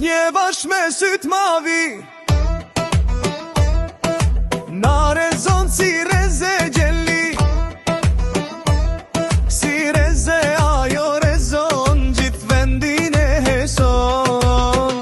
një bashkë me syt mavi, na rezon si reze gjelli, si reze ajo rezon, gjithë vendin e heson.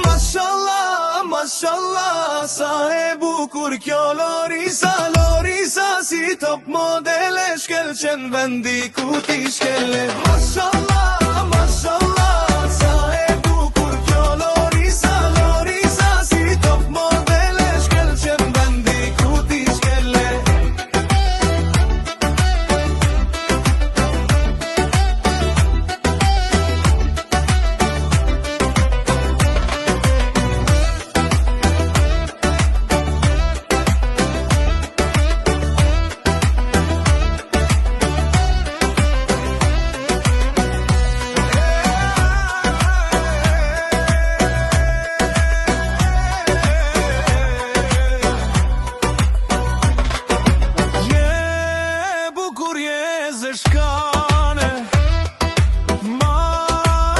Mashallah, mashallah, sa e bukur kjo Lorisa, Lorisa, si top modele, shkelqen vendi ku ti shkele. Mashallah, mashallah, sa e bukur kjo Lorisa, Lorisa, si top modele, shkelqen vendi ku ti shkele. Shkane, ma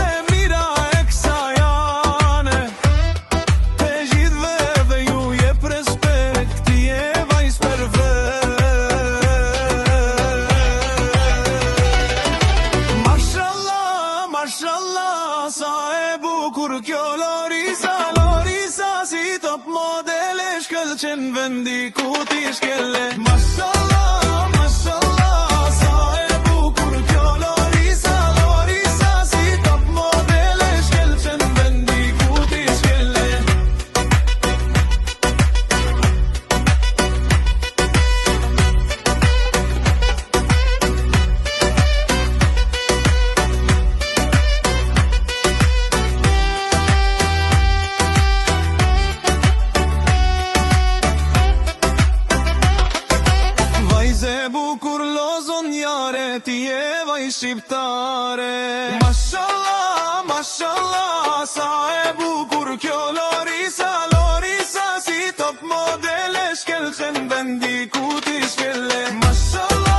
e mira e kësa jane, te gjithve dhe ju jep respekt, ti e vajs për Mashallah, mashallah, sa e bukur kjo Lorisa, Lorisa, si top modele, shkelqen vendi ku ti shkele. Mashallah, mashallah, bukur lozonjare, ti e vaj shqiptare. Mashallah, mashallah, sa e bukur kjo Lorisa, Lorisa, si top modele, shkelqen vendi ku ti shkele. Mashallah.